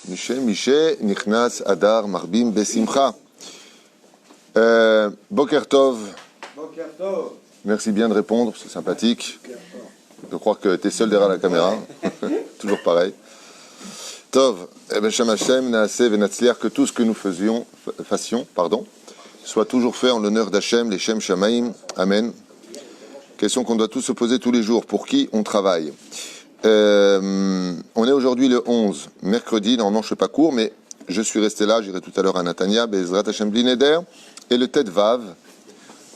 Mishe, Nichnas, Adar, Marbim, Besimcha. Boker Tov. Boker Tov. Merci bien de répondre, c'est sympathique. Je crois que tu es seul derrière la caméra. Toujours pareil. Tov, Beshem Hashem, Naaseh Venatzliach, que tout ce que nous fassions, soit toujours fait en l'honneur d'Hachem, les Shem Shamaim. Amen. Question qu'on doit tous se poser tous les jours. Pour qui on travaille? On est aujourd'hui le 11, mercredi, normalement je ne fais pas court, mais je suis resté là, j'irai tout à l'heure à Natania, Bezrat Hashem Bli Neder, et le Tet Vav,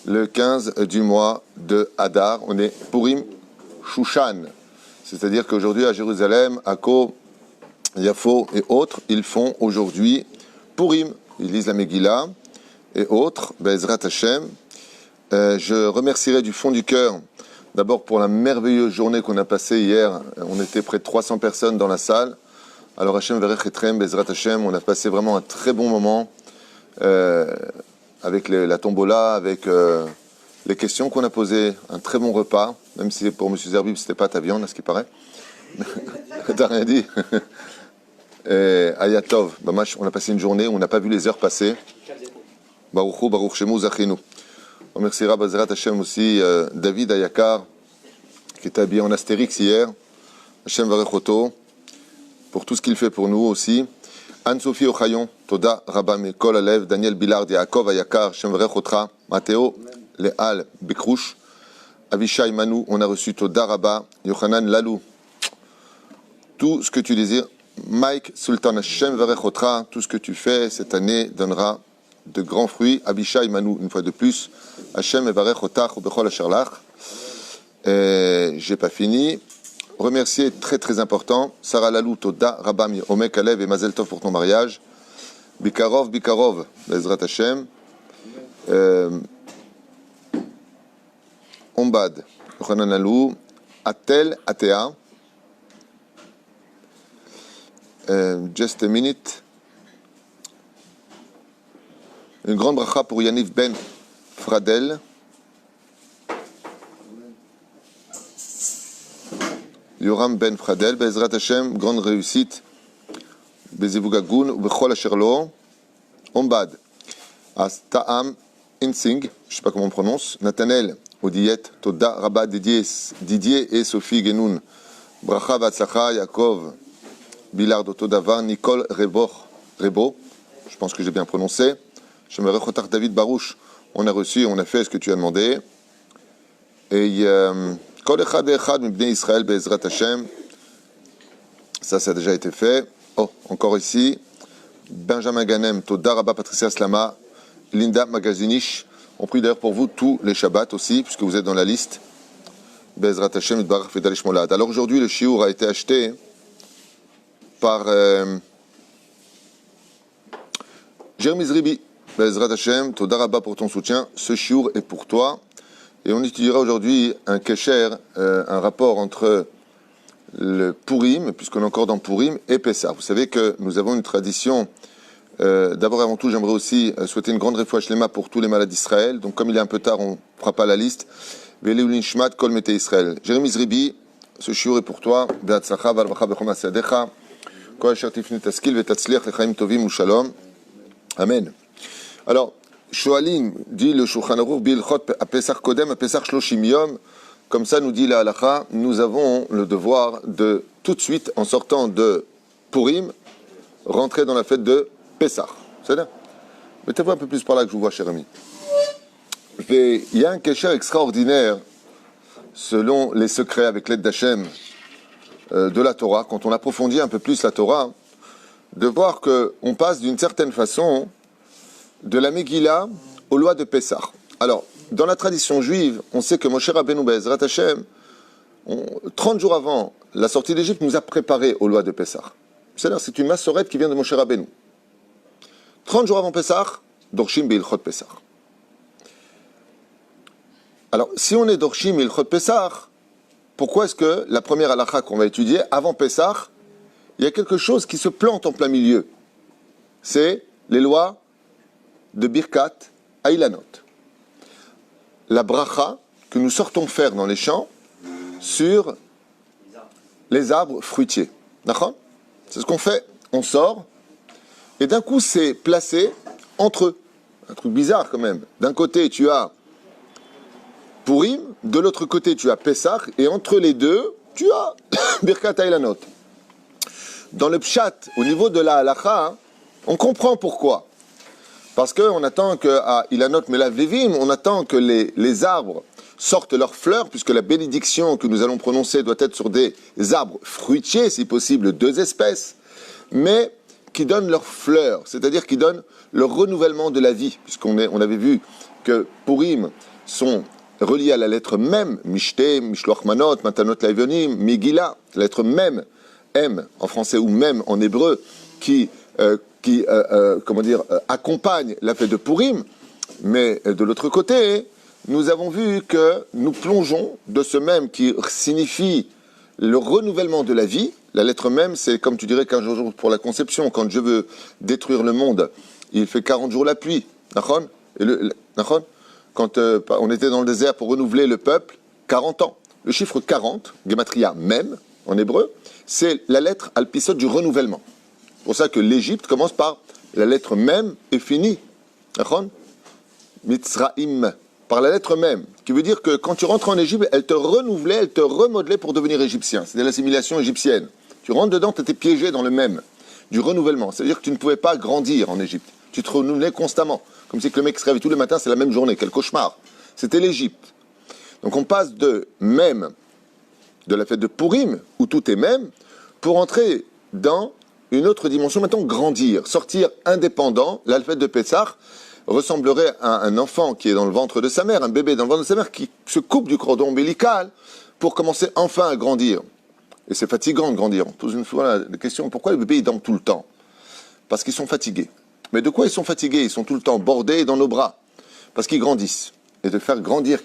le 15 du mois de Hadar, on est Purim Shushan, c'est-à-dire qu'aujourd'hui à Jérusalem, Akko, Yafo et autres, ils font aujourd'hui Purim, ils lisent la Megillah et autres, Bezrat Hashem. Je remercierai du fond du cœur, d'abord pour la merveilleuse journée qu'on a passée hier. On était près de 300 personnes dans la salle. Alors Hashem Verech Etrem, Bezrat Hashem, on a passé vraiment un très bon moment avec la tombola, avec les questions qu'on a posées, un très bon repas, même si pour M. Zerbib c'était pas ta viande, à ce qui paraît. T'as rien dit. Ayatov, on a passé une journée où on n'a pas vu les heures passer. Baruch Hu, Baruch Shemu Zachinu. On remerciera Bezrat Hashem aussi David Ayakar, qui était habillé en Astérix hier. Hashem Varech Oto, pour tout ce qu'il fait pour nous aussi. Anne-Sophie Ochayon, Toda Rabba Mekol Alev, Daniel Billard, Yaakov Ayakar, Hashem Varech Otra, Matteo Leal Bekrouche, Avishai Manu, on a reçu Toda Rabba, Yochanan Lalou. Tout ce que tu désires. Mike Sultan, Hashem Varech Otra, tout ce que tu fais cette année donnera de grands fruits. Abishai Manu, une fois de plus. Hashem Evarech Otach Ubechol Asher Lach. J'ai pas fini. Remercier, très très important, Sarah Lalou, Toda, Rabam, Omek Alev et Mazel Tov pour ton mariage. Bikarov, Bikarov, Bezrat Hashem. Ombad, Yochanan Lalou, Atel, Atea. Just a minute. Une grande bracha pour Yaniv Ben Fradel. Yoram Ben Fradel, Bezrat Hashem, grande réussite. Bezivugagun, Bechol Asherlo. Ombad. Ta'am Insing, je ne sais pas comment on prononce. Nathanael, Odiet, Toda, Rabba, Didier et Sophie Genoun. Bracha Vatsacha, Yaakov, Billard, Otodavar, Nicole Rebo. Je pense que j'ai bien prononcé. David Barouche, on a reçu, on a fait ce que tu as demandé. Et Kol Echad Echad Mibnei Israël Be'ezrat Hashem, ça a déjà été fait. Oh, encore ici, Benjamin Ganem, Toda Rabba Patricia Slama, Linda Magazinish. On prie d'ailleurs pour vous tous les Shabbats aussi, puisque vous êtes dans la liste. Be'ezrat Hashem Idbarach Fedalish Molad. Alors aujourd'hui, le shiur a été acheté par Jérémy Zribi. Bezrat Hashem, Toda Rabba pour ton soutien. Ce shiur est pour toi. Et on étudiera aujourd'hui un kesher, un rapport entre le Purim, puisqu'on est encore dans Purim, et Pessah. Vous savez que nous avons une tradition. D'abord et avant tout, j'aimerais aussi souhaiter une grande réfouach shlema pour tous les malades d'Israël. Donc comme il est un peu tard, on ne fera pas la liste. Veleu Nishmat Kol Mete Israël. Jérémy Zribi, ce shiur est pour toi. Be'atzlacha v'alvacha b'chom asadecha. Kol asher tifni taskil v'tatzliach lechaim tovim u'shalom. Amen. Alors, Shoalim dit le Shulchan Aruch Bilchot à Pesach Kodem, à Pesach Shloshim Yom. Comme ça, nous dit la halakha, nous avons le devoir de, tout de suite, en sortant de Purim, rentrer dans la fête de Pesach. C'est-à-dire, mettez-vous un peu plus par là que je vous vois, cher ami. Il y a un kesher extraordinaire, selon les secrets avec l'aide d'Hachem, de la Torah, quand on approfondit un peu plus la Torah, de voir qu'on passe d'une certaine façon de la Megillah aux lois de Pessah. Alors, dans la tradition juive, on sait que Moshe Rabbeinu Be'ezrat Hashem, 30 jours avant la sortie d'Égypte, nous a préparé aux lois de Pessah. C'est-à-dire, c'est une massorette qui vient de Moshe Rabbeinu. 30 jours avant Pessah, Dorshim Be'ilchot Pessah. Alors, si on est Dorshim Be'ilchot Pessah, pourquoi est-ce que la première halakha qu'on va étudier, avant Pessah, il y a quelque chose qui se plante en plein milieu? C'est les lois de Birkat Ailanot. La bracha que nous sortons faire dans les champs sur les arbres fruitiers. D'accord ? C'est ce qu'on fait on sort, et d'un coup c'est placé entre eux. Un truc bizarre quand même. D'un côté tu as Purim, de l'autre côté tu as Pessah, et entre les deux tu as Birkat Hailanot. Dans le Pshat, au niveau de la Halacha, on comprend pourquoi. Parce qu'on attend qu'à Ilanot Melavlevim, on attend que les arbres sortent leurs fleurs, puisque la bénédiction que nous allons prononcer doit être sur des arbres fruitiers, si possible, 2 espèces, mais qui donnent leurs fleurs, c'est-à-dire qui donnent le renouvellement de la vie, puisqu'on avait vu que Purim sont reliés à la lettre Mem, Mishte, Mishloach Manot, Matanot Laivionim, Megillah, la lettre Mem, M en français ou Mem en hébreu, qui accompagne la fête de Purim, mais de l'autre côté, nous avons vu que nous plongeons de ce même qui signifie le renouvellement de la vie. La lettre même, c'est comme tu dirais 15 jours pour la conception. Quand Dieu veut détruire le monde, il fait 40 jours la pluie. Nachon ? Quand on était dans le désert pour renouveler le peuple, 40 ans. Le chiffre 40, Gematria même, en hébreu, c'est la lettre alpisode du renouvellement. C'est pour ça que l'Égypte commence par la lettre même et finit. Nachon ? Mitzraim. Par la lettre même, qui veut dire que quand tu rentres en Égypte, elle te renouvelait, elle te remodelait pour devenir égyptien. C'était l'assimilation égyptienne. Tu rentres dedans, tu étais piégé dans le même, du renouvellement. C'est-à-dire que tu ne pouvais pas grandir en Égypte. Tu te renouvelais constamment. Comme si que le mec se réveille tous les matins, c'est la même journée. Quel cauchemar. C'était l'Égypte. Donc on passe de même, de la fête de Purim, où tout est même, pour entrer dans une autre dimension. Maintenant, grandir, sortir indépendant. La fête de Pessah ressemblerait à un enfant qui est dans le ventre de sa mère, un bébé dans le ventre de sa mère qui se coupe du cordon ombilical pour commencer enfin à grandir. Et c'est fatigant de grandir. On pose une fois la question, pourquoi les bébés ils dorment tout le temps ? Parce qu'ils sont fatigués. Mais de quoi ils sont fatigués ? Ils sont tout le temps bordés dans nos bras. Parce qu'ils grandissent. Et de faire grandir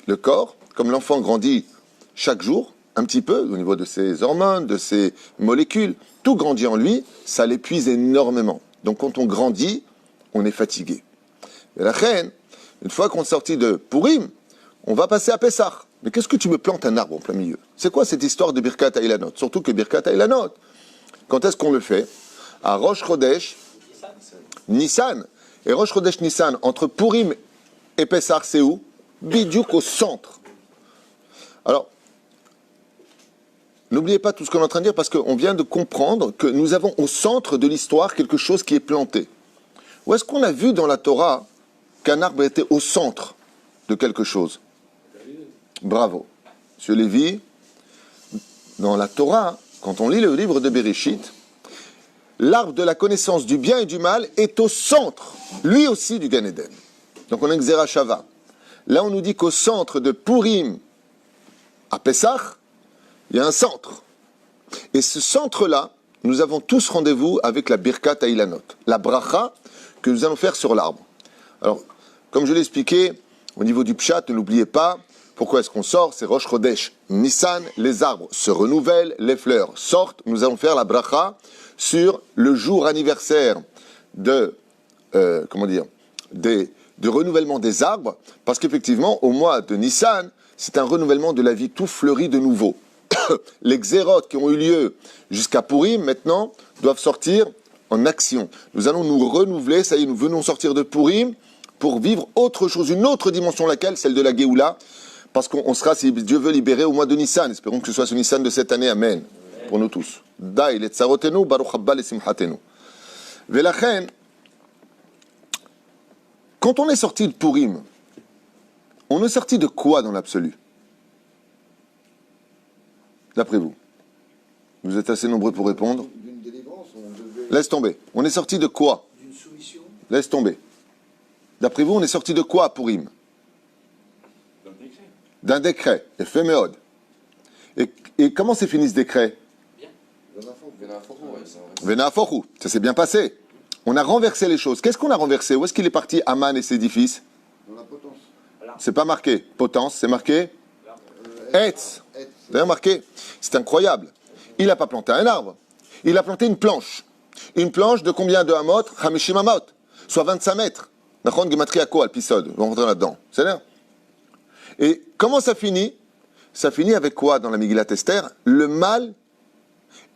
le corps, comme l'enfant grandit chaque jour, un petit peu, au niveau de ses hormones, de ses molécules, tout grandit en lui, ça l'épuise énormément. Donc quand on grandit, on est fatigué. Et la reine, une fois qu'on est sorti de Purim, on va passer à Pessah. Mais qu'est-ce que tu me plantes un arbre en plein milieu ? C'est quoi cette histoire de Birkat Hailanot ? Surtout que Birkat Hailanot, quand est-ce qu'on le fait ? À Rosh Chodesh Nissan. Et Rosh Chodesh Nissan, entre Purim et Pessah, c'est où ? Bidiouk au centre. Alors, n'oubliez pas tout ce qu'on est en train de dire, parce qu'on vient de comprendre que nous avons au centre de l'histoire quelque chose qui est planté. Où est-ce qu'on a vu dans la Torah qu'un arbre était au centre de quelque chose ? Bravo. Monsieur Lévy, dans la Torah, quand on lit le livre de Bereshit, l'arbre de la connaissance du bien et du mal est au centre, lui aussi, du Gan Eden. Donc on a une Xera Shava. Là, on nous dit qu'au centre de Purim à Pessah, il y a un centre. Et ce centre-là, nous avons tous rendez-vous avec la Birkat Hailanot, la bracha que nous allons faire sur l'arbre. Alors, comme je l'ai expliqué, au niveau du Pshat, ne l'oubliez pas, pourquoi est-ce qu'on sort ? C'est Rosh Chodesh Nissan, les arbres se renouvellent, les fleurs sortent. Nous allons faire la bracha sur le jour anniversaire du renouvellement des arbres, parce qu'effectivement, au mois de Nissan, c'est un renouvellement de la vie, tout fleurit de nouveau. Les xérotes qui ont eu lieu jusqu'à Purim, maintenant, doivent sortir en action. Nous allons nous renouveler, ça y est, nous venons sortir de Purim pour vivre autre chose, une autre dimension, laquelle ? Celle de la Géoula, parce qu'on sera, si Dieu veut, libéré au mois de Nissan. Espérons que ce soit ce Nissan de cette année, Amen, pour nous tous. Daï le tsarotenu, baruch haba le simchatenu. Velachen, quand on est sorti de Purim, on est sorti de quoi dans l'absolu ? D'après vous ? Vous êtes assez nombreux pour répondre. D'une délivrance, on devait... Laisse tomber. On est sorti de quoi ? D'une soumission. Laisse tomber. D'après vous, on est sorti de quoi à Purim ? D'un décret. Ephéméode. Et comment s'est fini ce décret ? Venafochu. Ça s'est bien passé. On a renversé les choses. Qu'est-ce qu'on a renversé ? Où est-ce qu'il est parti, Aman et ses 10 fils ? Dans la potence. C'est pas marqué. Potence, c'est marqué Etz. Vous avez remarqué ? C'est incroyable. Il n'a pas planté un arbre. Il a planté une planche. Une planche de combien de hamot ? Hamishim hamot. Soit 25 mètres. Nachon gematria ko alpisod. On va rentrer là-dedans. C'est là. Et comment ça finit ? Ça finit avec quoi dans la Megillat Esther ? Le mal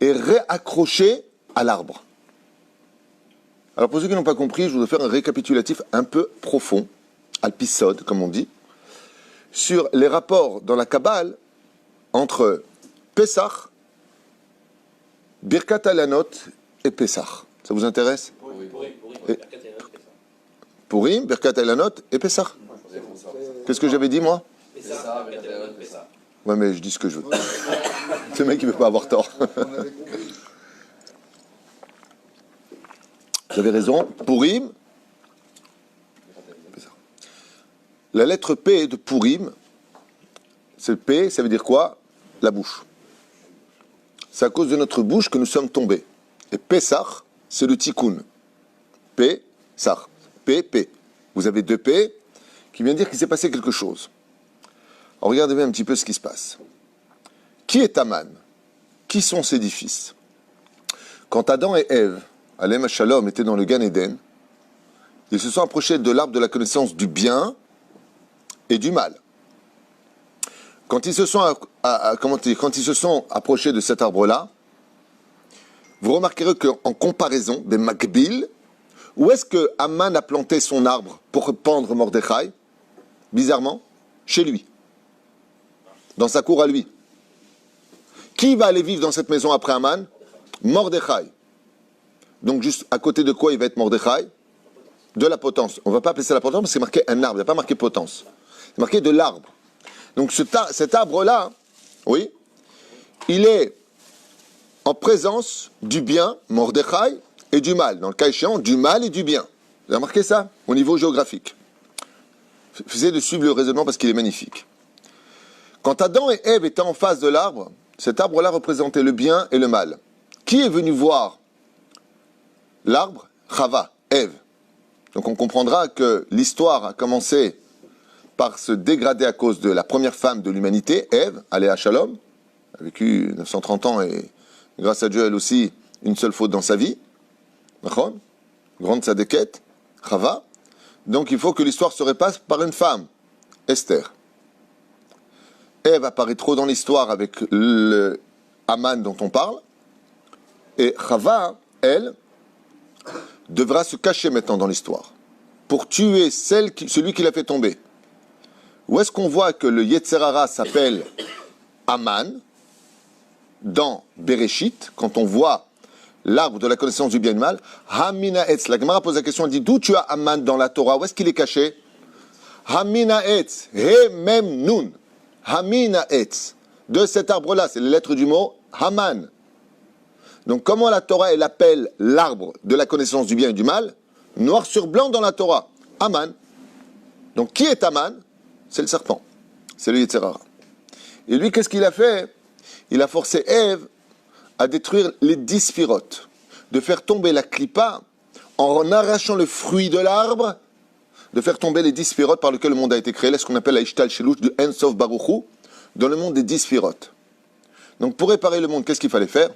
est réaccroché à l'arbre. Alors pour ceux qui n'ont pas compris, je voudrais faire un récapitulatif un peu profond, alpisode comme on dit, sur les rapports dans la Kabbale entre Pessah, Birkat Alanot et Pessah. Ça vous intéresse? Purim, Birkat Alanot et Pessah. Qu'est-ce que j'avais dit moi? Ouais, mais je dis ce que je veux. Ce mec, il ne veut pas avoir tort. Vous avez raison. Purim. La lettre P de Purim, c'est P, ça veut dire quoi? La bouche. C'est à cause de notre bouche que nous sommes tombés. Et Pessah, c'est le tikkun. P, Sar. P, P. Vous avez deux P qui vient dire qu'il s'est passé quelque chose. Alors regardez bien un petit peu ce qui se passe. Qui est Aman? Qui sont ses 10 fils? Quand Adam et Ève, Alem Shalom, étaient dans le Gan Eden, ils se sont approchés de l'arbre de la connaissance du bien et du mal. Quand ils se sont, quand ils se sont approchés de cet arbre-là, vous remarquerez qu'en comparaison des Makbil, où est-ce que Aman a planté son arbre pour pendre Mordechai? Bizarrement, chez lui. Dans sa cour à lui. Qui va aller vivre dans cette maison après Aman? Mordechai. Donc juste à côté de quoi il va être Mordechai? De la potence. On ne va pas appeler ça la potence parce que c'est marqué un arbre, il n'y a pas marqué potence. C'est marqué de l'arbre. Donc cet arbre-là, oui, il est en présence du bien, Mordechai, et du mal. Dans le cas échéant, du mal et du bien. Vous avez remarqué ça au niveau géographique? Essayez de suivre le raisonnement parce qu'il est magnifique. Quand Adam et Ève étaient en face de l'arbre, cet arbre-là représentait le bien et le mal. Qui est venu voir l'arbre? Chava, Ève. Donc on comprendra que l'histoire a commencé par se dégrader à cause de la première femme de l'humanité, Ève, Aléa Shalom, a vécu 930 ans et grâce à Dieu, elle aussi, une seule faute dans sa vie. Grande sadéquette, Chava. Donc il faut que l'histoire se repasse par une femme, Esther. Ève apparaît trop dans l'histoire avec le Haman dont on parle. Et Chava, elle, devra se cacher maintenant dans l'histoire pour tuer celui qui l'a fait tomber. Où est-ce qu'on voit que le Yetzer Hara s'appelle Haman? Dans Bereshit, quand on voit l'arbre de la connaissance du bien et du mal, Hamina Etz. La Gemara pose la question, elle dit d'où tu as Haman dans la Torah? Où est-ce qu'il est caché? Hamina Etz, He Mem Nun. Hamina Etz. De cet arbre-là, c'est les lettres du mot Haman. Donc comment la Torah, elle appelle l'arbre de la connaissance du bien et du mal? Noir sur blanc dans la Torah. Haman. Donc qui est Haman? C'est le serpent. C'est le Yetzer Hara. Et lui, qu'est-ce qu'il a fait? Il a forcé Ève à détruire les 10 sphirotes, de faire tomber la clipa en arrachant le fruit de l'arbre, de faire tomber les 10 sphirotes par lesquels le monde a été créé, ce qu'on appelle la Ishtal Shelush du En Sof Baruch Hu, dans le monde des 10 sphirotes. Donc pour réparer le monde, qu'est-ce qu'il fallait faire?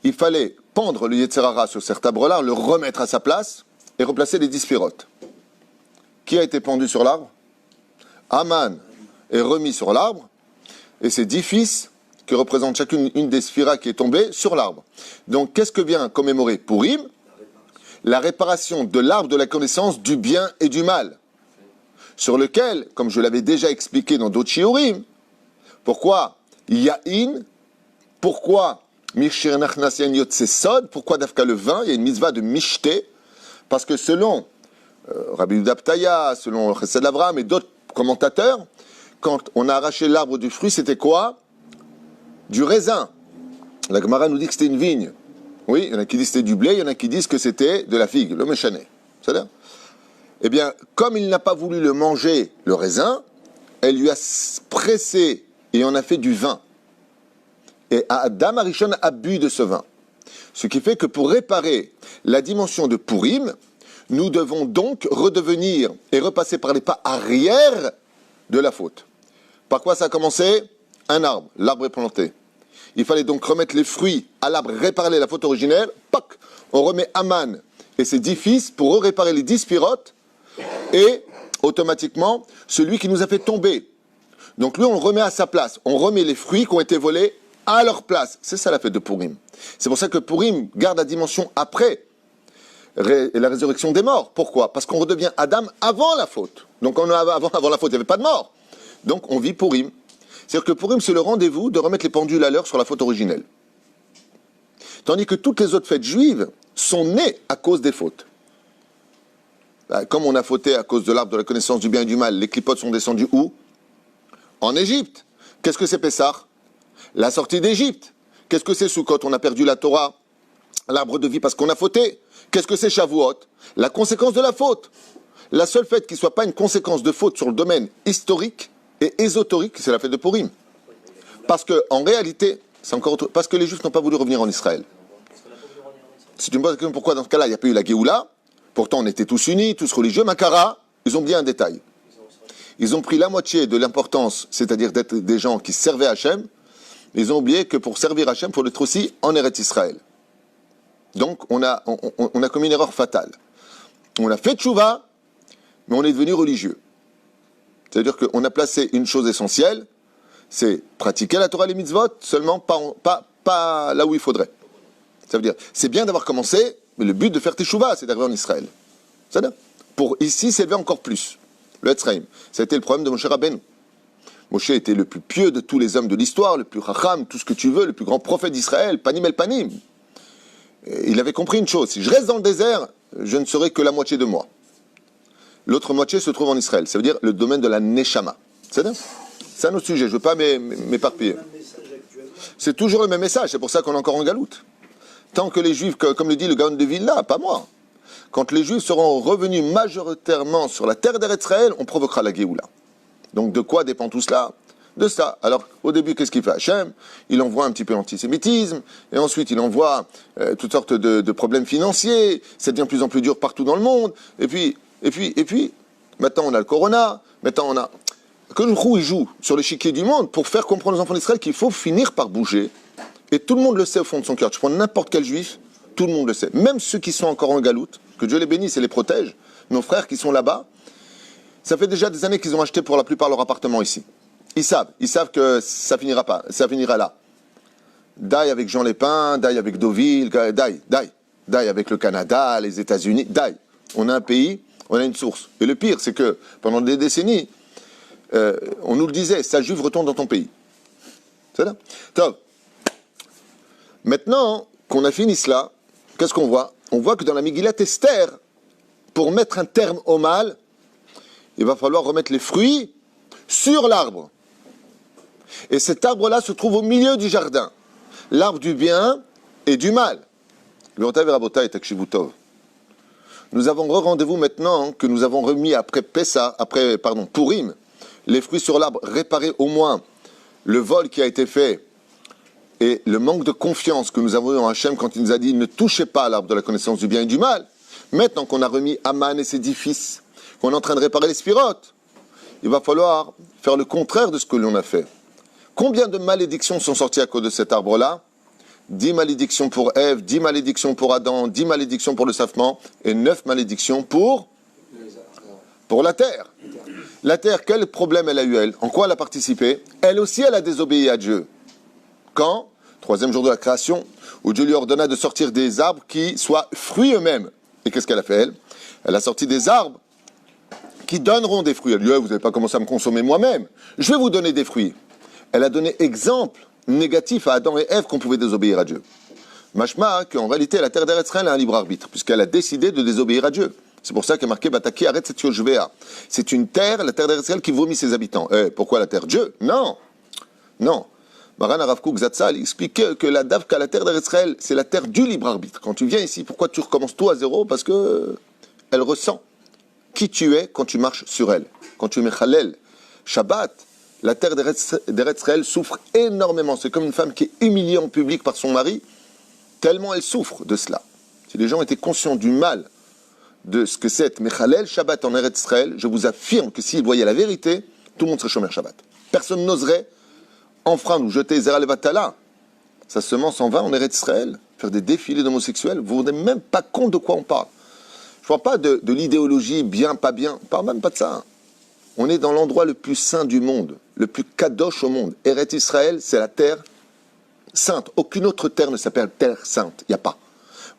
Il fallait pendre le Yetzer Hara sur cet arbre-là, le remettre à sa place et replacer les 10 sphirotes. Qui a été pendu sur l'arbre? Haman est remis sur l'arbre et ses 10 fils qui représentent chacune une des sphiras qui est tombée sur l'arbre. Donc qu'est-ce que vient commémorer Purim? La réparation de l'arbre de la connaissance du bien et du mal, sur lequel, comme je l'avais déjà expliqué dans d'autres shiurim, pourquoi Yahin, pourquoi Mishir Nachnasyan Yotsesod, pourquoi Dafka le vin, il y a une mitzvah de Mishté, parce que selon Rabbi Yehuda Ptaya, selon Chesed Avraham et d'autres commentateurs, quand on a arraché l'arbre du fruit, c'était quoi? Du raisin. La Gemara nous dit que c'était une vigne. Oui, il y en a qui disent que c'était du blé, il y en a qui disent que c'était de la figue, le méchané. C'est-à-dire, eh bien, comme il n'a pas voulu le manger, le raisin, elle lui a pressé et en a fait du vin. Et Adam Arishon a bu de ce vin. Ce qui fait que pour réparer la dimension de Purim, nous devons donc redevenir et repasser par les pas arrière de la faute. Par quoi ça a commencé? Un arbre, l'arbre est planté. Il fallait donc remettre les fruits à l'arbre, réparer la faute originelle. Pac, on remet Haman et ses 10 fils pour réparer les 10 sphirotes et automatiquement celui qui nous a fait tomber. Donc lui, on le remet à sa place. On remet les fruits qui ont été volés à leur place. C'est ça la fête de Purim. C'est pour ça que Purim garde la dimension après. la résurrection des morts. Pourquoi? Parce qu'on redevient Adam avant la faute. Donc avant la faute, il n'y avait pas de mort. Donc on vit Purim. C'est-à-dire que Purim, c'est le rendez-vous de remettre les pendules à l'heure sur la faute originelle. Tandis que toutes les autres fêtes juives sont nées à cause des fautes. Comme on a fauté à cause de l'arbre de la connaissance du bien et du mal, les clipotes sont descendus où? En Égypte. Qu'est-ce que c'est Pessah? La sortie d'Égypte. Qu'est-ce que c'est Sukkot? On a perdu la Torah, l'arbre de vie parce qu'on a fauté. Qu'est-ce que c'est Shavuot? La conséquence de la faute. La seule fête qui ne soit pas une conséquence de faute sur le domaine historique et ésotérique, c'est la fête de Purim. Parce qu'en réalité, c'est encore autre... parce que les Juifs n'ont pas voulu revenir en Israël. Si tu me poses la question pourquoi dans ce cas-là, il n'y a pas eu la Géoula, pourtant on était tous unis, tous religieux, Makara, ils ont oublié un détail. Ils ont pris la moitié de l'importance, c'est-à-dire d'être des gens qui servaient Hachem, ils ont oublié que pour servir Hachem, il faut être aussi en Eretz Israël. Donc on a commis une erreur fatale. On a fait tchouva, mais on est devenu religieux. C'est-à-dire qu'on a placé une chose essentielle, c'est pratiquer la Torah et les mitzvot, seulement pas là où il faudrait. Ça veut dire, c'est bien d'avoir commencé, mais le but de faire tchouva, c'est d'arriver en Israël. C'est-à-dire, pour ici s'élever encore plus. Le Etzraïm. Ça a été le problème de Moshe Rabbeinu. Moshe était le plus pieux de tous les hommes de l'histoire, le plus racham, tout ce que tu veux, le plus grand prophète d'Israël, panim el panim. Et il avait compris une chose, si je reste dans le désert, je ne serai que la moitié de moi. L'autre moitié se trouve en Israël. Ça veut dire le domaine de la Neshama. C'est un autre sujet, je ne veux pas m'éparpiller. C'est toujours le même message, c'est pour ça qu'on est encore en galoute. Tant que les Juifs, comme le dit le Gaon de Vilna, pas moi, quand les Juifs seront revenus majoritairement sur la terre d'Eretz Israël, on provoquera la Géoula. Donc de quoi dépend tout cela? De ça. Alors au début, qu'est-ce qu'il fait Hachem? Il envoie un petit peu l'antisémitisme, et ensuite il envoie toutes sortes de problèmes financiers, ça devient de plus en plus dur partout dans le monde, et puis, maintenant on a le corona, maintenant on a... Que le Khou, il joue sur l'échiquier du monde pour faire comprendre aux enfants d'Israël qu'il faut finir par bouger, et tout le monde le sait au fond de son cœur. Tu prends n'importe quel juif, tout le monde le sait. Même ceux qui sont encore en galoute, que Dieu les bénisse et les protège, nos frères qui sont là-bas, ça fait déjà des années qu'ils ont acheté pour la plupart leur appartement ici. Ils savent que ça finira là. Daille avec Jean Lépin, daille avec Deauville, daille avec le Canada, les États-Unis, daille. On a un pays, on a une source. Et le pire, c'est que pendant des décennies, on nous le disait, sale juif, retourne dans ton pays. C'est là. Top. Maintenant qu'on a fini cela, qu'est-ce qu'on voit? On voit que dans la Megillat Esther, pour mettre un terme au mal, il va falloir remettre les fruits sur l'arbre. Et cet arbre-là se trouve au milieu du jardin. L'arbre du bien et du mal. Nous avons rendez-vous maintenant que nous avons remis après Purim, les fruits sur l'arbre, réparer au moins le vol qui a été fait et le manque de confiance que nous avons eu en Hachem quand il nous a dit ne touchez pas à l'arbre de la connaissance du bien et du mal. Maintenant qu'on a remis Aman et ses 10 fils, qu'on est en train de réparer les sphirotes, il va falloir faire le contraire de ce que l'on a fait. Combien de malédictions sont sorties à cause de cet arbre-là? 10 malédictions pour Ève, 10 malédictions pour Adam, 10 malédictions pour le Safman, et 9 malédictions pour la terre. La terre, quel problème elle a eu, elle? En quoi elle a participé? Elle aussi, elle a désobéi à Dieu. Quand? 3e jour de la création, où Dieu lui ordonna de sortir des arbres qui soient fruits eux-mêmes. Et qu'est-ce qu'elle a fait, elle? Elle a sorti des arbres qui donneront des fruits. Elle dit, vous n'avez pas commencé à me consommer moi-même. Je vais vous donner des fruits. Elle a donné exemple négatif à Adam et Ève qu'on pouvait désobéir à Dieu. Mashma, qu'en réalité, la terre d'Eretz Israël a un libre arbitre, puisqu'elle a décidé de désobéir à Dieu. C'est pour ça qu'il y a marqué Bataki arrête cette Yoshvéa. C'est une terre, la terre d'Eretz Israël, qui vomit ses habitants. Pourquoi la terre? Dieu? Non. Maran Arav Kook Zatzal expliquait que la Davka, la terre d'Eretz Israël, c'est la terre du libre arbitre. Quand tu viens ici, pourquoi tu recommences tout à zéro? Parce que elle ressent qui tu es quand tu marches sur elle. Quand tu es Mechalel, Shabbat, la terre d'Eretz Israël souffre énormément. C'est comme une femme qui est humiliée en public par son mari, tellement elle souffre de cela. Si les gens étaient conscients du mal de ce que c'est Mechalel Shabbat en Eretz Israël, je vous affirme que s'ils voyaient la vérité, tout le monde serait chômeur Shabbat. Personne n'oserait enfreindre ou jeter Zera Levatala, sa semence en vain en Eretz Israël, faire des défilés d'homosexuels. Vous ne vous rendez même pas compte de quoi on parle. Je ne parle pas de l'idéologie bien, pas bien. On ne parle même pas de ça. On est dans l'endroit le plus saint du monde, le plus kadosh au monde. Eretz Israël, c'est la terre sainte. Aucune autre terre ne s'appelle terre sainte. Il n'y a pas.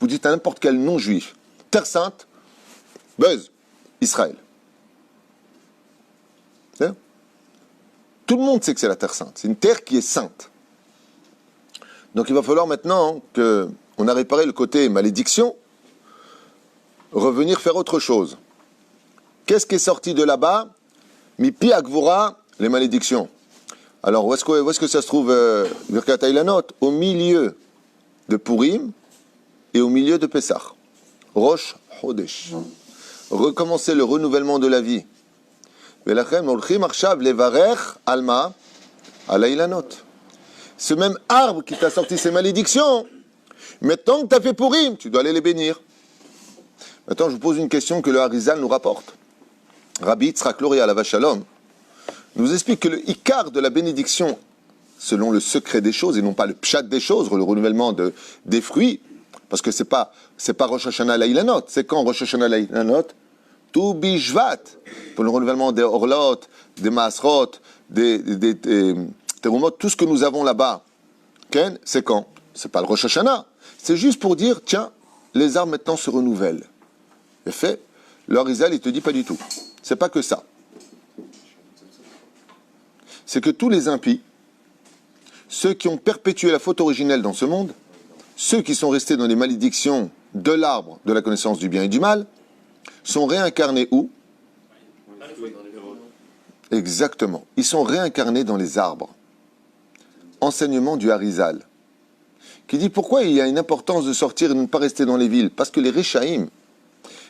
Vous dites à n'importe quel non-juif, Terre Sainte, buzz, Israël. C'est-à-dire, tout le monde sait que c'est la Terre Sainte. C'est une terre qui est sainte. Donc il va falloir maintenant qu'on a réparé le côté malédiction, revenir faire autre chose. Qu'est-ce qui est sorti de là-bas? Mipi Agvora, les malédictions. Alors où est-ce que ça se trouve, Birkat Ailanot? Au milieu de Purim et au milieu de Pessah. Rosh Chodesh. Recommencer le renouvellement de la vie. Velachem olchim arshav levarech alma alailanot. Ce même arbre qui t'a sorti ces malédictions, maintenant que tu as fait Purim, tu dois aller les bénir. Maintenant, je vous pose une question que le Harizal nous rapporte. Rabbi Yitzhak Lori Alav Shalom nous explique que le Ikar de la bénédiction, selon le secret des choses, et non pas le pshat des choses, le renouvellement des fruits, parce que c'est pas Rosh Hashanah Lailanot, c'est quand Rosh Hashanah Lailanot, tout Bishvat, pour le renouvellement des Orlot, des Maasrot, des Terumot, tout ce que nous avons là-bas, Ken, c'est quand? C'est pas le Rosh Hashanah, c'est juste pour dire, tiens, les arbres maintenant se renouvellent. Et fait, le Harizal, il te dit pas du tout. C'est pas que ça. C'est que tous les impies, ceux qui ont perpétué la faute originelle dans ce monde, ceux qui sont restés dans les malédictions de l'arbre de la connaissance du bien et du mal, sont réincarnés où? Exactement. Ils sont réincarnés dans les arbres. Enseignement du Harizal, qui dit pourquoi il y a une importance de sortir et de ne pas rester dans les villes. Parce que les Réchaïm,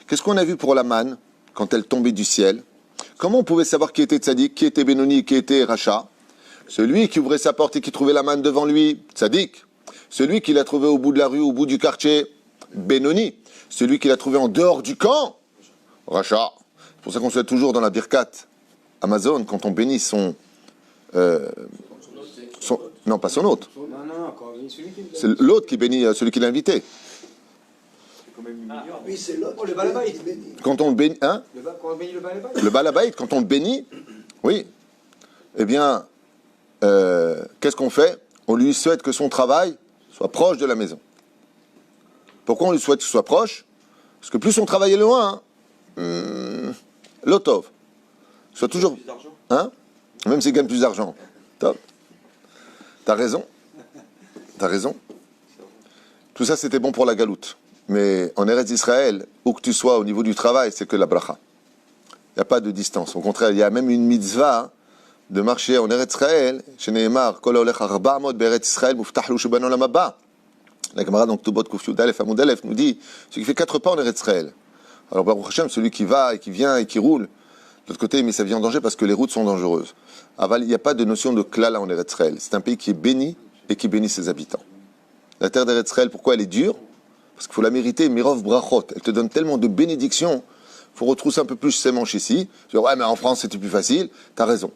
qu'est-ce qu'on a vu pour la manne, quand elle tombait du ciel? Comment on pouvait savoir qui était Tzadik, qui était Benoni, qui était Racha? Celui qui ouvrait sa porte et qui trouvait la manne devant lui, Tzadik. Celui qui l'a trouvé au bout de la rue, au bout du quartier, Benoni. Celui qui l'a trouvé en dehors du camp, Racha. C'est pour ça qu'on se fait toujours dans la Birkat Amazon, quand on bénit non, pas son hôte. Non, quand on bénit celui qui C'est l'autre qui bénit celui qui l'a invité. Oui, c'est l'autre. Oh, le balabait. Quand on le bénit, hein? Quand on bénit le balabait. Le balabait, quand on le bénit, oui, eh bien, qu'est-ce qu'on fait? On lui souhaite que son travail soit proche de la maison. Pourquoi on lui souhaite qu'il soit proche? Parce que plus son travail est loin, l'otov. Soit toujours. Hein? Même s'il gagne plus d'argent. Top. T'as raison. T'as raison. Tout ça, c'était bon pour la galoute. Mais en Eretz Israël, où que tu sois au niveau du travail, c'est que la bracha. Il n'y a pas de distance. Au contraire, il y a même une mitzvah de marcher en Eretz Israël. Chez Nehemar, Kol haolech 400 be'Eretz Israël, muftach lo shebano olam haba. La Gemara, donc, Tobot Kuf Yud Alef Amud Alef, nous dit celui qui fait 4 pas en Eretz Israël. Alors, Baruch Hashem, celui qui va et qui vient et qui roule, de l'autre côté, il met sa vie en danger parce que les routes sont dangereuses. Aval, il n'y a pas de notion de klala en Eretz Israël. C'est un pays qui est béni et qui bénit ses habitants. La terre d'Eretz Israël, pourquoi elle est dure? Parce qu'il faut la mériter, Mirov Brachot. Elle te donne tellement de bénédictions. Il faut retrousser un peu plus ses manches ici. Tu dis, ouais, mais en France, c'était plus facile. Tu as raison.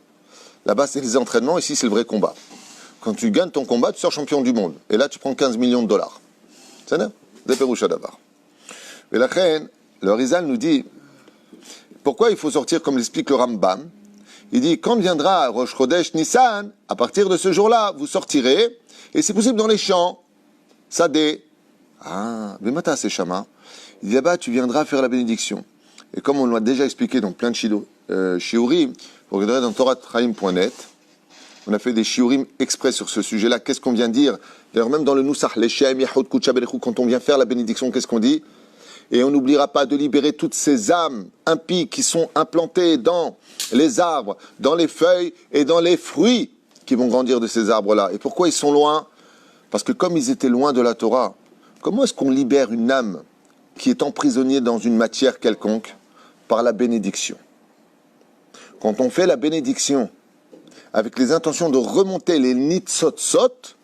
Là-bas, c'est les entraînements. Ici, c'est le vrai combat. Quand tu gagnes ton combat, tu sors champion du monde. Et là, tu prends 15 millions de dollars. C'est ça? Des Péroucha d'abord. Et la reine, le Harizal nous dit, pourquoi il faut sortir comme l'explique le Rambam? Il dit, quand viendra Rosh Chodesh Nissan, à partir de ce jour-là, vous sortirez, et c'est possible dans les champs, Sadé. Ah, Vemata Seshama. Il dit là-bas, tu viendras faire la bénédiction. Et comme on l'a déjà expliqué dans plein de shiurim, vous regarderez dans toratchaim.net, on a fait des shiurim exprès sur ce sujet-là. Qu'est-ce qu'on vient dire? D'ailleurs, même dans le Nusach, les Shem, Yahud, Kutcha, Berechou, quand on vient faire la bénédiction, qu'est-ce qu'on dit? Et on n'oubliera pas de libérer toutes ces âmes impies qui sont implantées dans les arbres, dans les feuilles et dans les fruits qui vont grandir de ces arbres-là. Et pourquoi ils sont loin? Parce que comme ils étaient loin de la Torah, comment est-ce qu'on libère une âme qui est emprisonnée dans une matière quelconque? Par la bénédiction. Quand on fait la bénédiction avec les intentions de remonter les nitzotzot,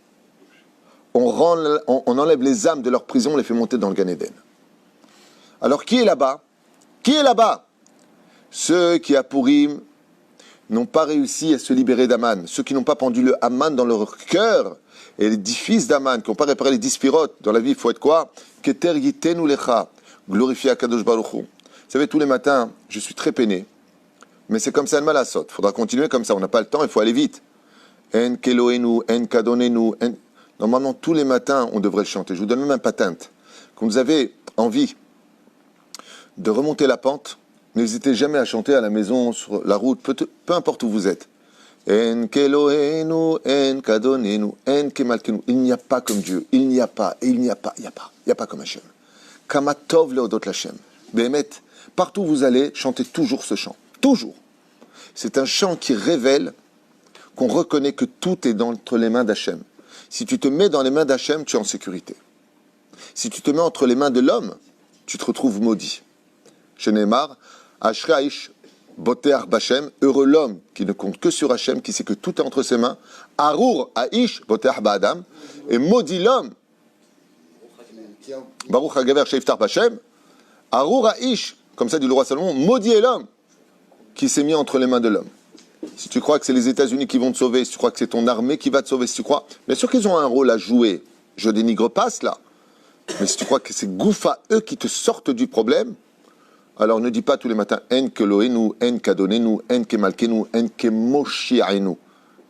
on enlève les âmes de leur prison, on les fait monter dans le Gan Eden. Alors qui est là-bas? Qui est là-bas? Ceux qui à Purim n'ont pas réussi à se libérer d'Aman, ceux qui n'ont pas pendu le Haman dans leur cœur, et les 10 fils d'Aman, qui n'ont pas réparé les 10 spirotes. Dans la vie, il faut être quoi? Keter yitenu lecha, glorifier Akadosh Baruch Hu. Vous savez, tous les matins, je suis très peiné, mais c'est comme ça, mal à saut. Il faudra continuer comme ça, on n'a pas le temps, il faut aller vite. En keloenu, en kadonenu, en... Normalement, tous les matins, on devrait le chanter. Je vous donne même un patente. Quand vous avez envie de remonter la pente, n'hésitez jamais à chanter à la maison, sur la route, peu importe où vous êtes. En keloheinu, en kadonenu, en kemalkenu. Il n'y a pas comme Dieu. Il n'y a pas, et il n'y a pas, il n'y a pas. Il n'y a pas comme Hachem. Kamatov leodot l'Hachem. Behemet, partout où vous allez, chantez toujours ce chant. Toujours. C'est un chant qui révèle qu'on reconnaît que tout est entre les mains d'Hachem. Si tu te mets dans les mains d'Hachem, tu es en sécurité. Si tu te mets entre les mains de l'homme, tu te retrouves maudit. Chez Neymar, Ashrei Aish Boteach B'Hashem, heureux l'homme qui ne compte que sur Hachem, qui sait que tout est entre ses mains. Arur Aish Boteach Ba'Adam, et maudit l'homme. Baruch HaGaver Sheiftar B'Hashem, Arur Aish, comme ça dit le roi Salomon, maudit est l'homme qui s'est mis entre les mains de l'homme. Si tu crois que c'est les États-Unis qui vont te sauver, si tu crois que c'est ton armée qui va te sauver, si tu crois, bien sûr qu'ils ont un rôle à jouer. Je dénigre pas cela. Mais si tu crois que c'est Goufa, eux qui te sortent du problème, alors ne dis pas tous les matins En keloheinu, en kadonenu, en kemalkenu, en kemoshiaenu.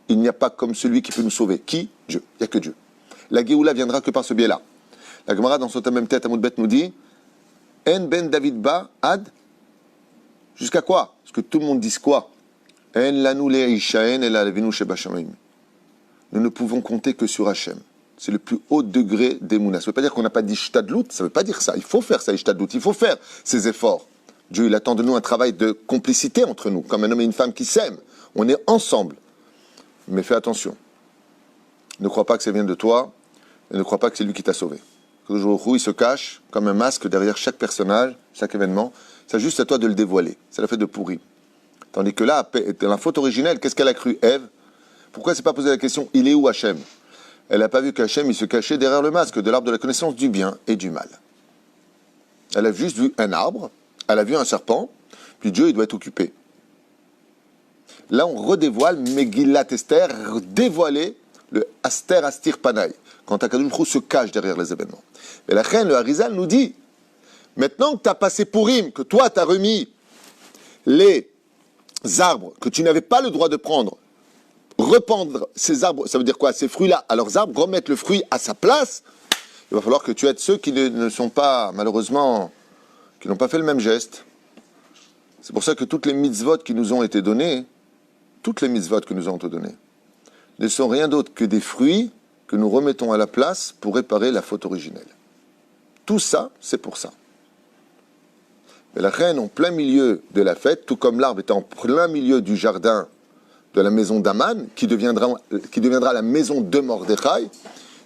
Il n'y a pas comme celui qui peut nous sauver. Qui? Dieu. Il n'y a que Dieu. La Géoula viendra que par ce biais-là. La Gemara dans son même tête à Moudbet nous dit En ben David ba ad. Jusqu'à quoi? Parce que tout le monde dit quoi? En lanu leishaen el alevinu shebashamayim. Nous ne pouvons compter que sur Hachem. C'est le plus haut degré d'Emouna. Ça ne veut pas dire qu'on n'a pas d'ishtadlout, ça ne veut pas dire ça. Il faut faire ça, ishtadlout, il faut faire ces efforts. Dieu, il attend de nous un travail de complicité entre nous, comme un homme et une femme qui s'aiment. On est ensemble. Mais fais attention. Ne crois pas que ça vient de toi, et ne crois pas que c'est lui qui t'a sauvé. Toujours, il se cache comme un masque derrière chaque personnage, chaque événement. C'est juste à toi de le dévoiler. C'est la fête de Pourim. Tandis que là, dans la faute originelle, qu'est-ce qu'elle a cru, Ève? Pourquoi elle ne s'est pas posé la question, il est où Hachem? Elle n'a pas vu qu'Hachem, il se cachait derrière le masque de l'arbre de la connaissance du bien et du mal. Elle a juste vu un arbre, elle a vu un serpent, puis Dieu, il doit être occupé. Là, on redévoile Megillat Esther, dévoiler le Aster Astir Panaï, quand Akadosh Baruch Hu se cache derrière les événements. Et la reine, le Harizal, nous dit, maintenant que tu as passé Pourim, que toi, tu as remis les arbres que tu n'avais pas le droit de prendre, rependre ces arbres, ça veut dire quoi? Ces fruits-là à leurs arbres, remettre le fruit à sa place, il va falloir que tu aides ceux qui ne sont pas, malheureusement, qui n'ont pas fait le même geste. C'est pour ça que toutes les mitzvot qui nous ont été données, toutes les mitzvot que nous ont été données, ne sont rien d'autre que des fruits que nous remettons à la place pour réparer la faute originelle. Tout ça, c'est pour ça. Mais la reine, en plein milieu de la fête, tout comme l'arbre était en plein milieu du jardin de la maison d'Aman, qui deviendra la maison de Mordechai,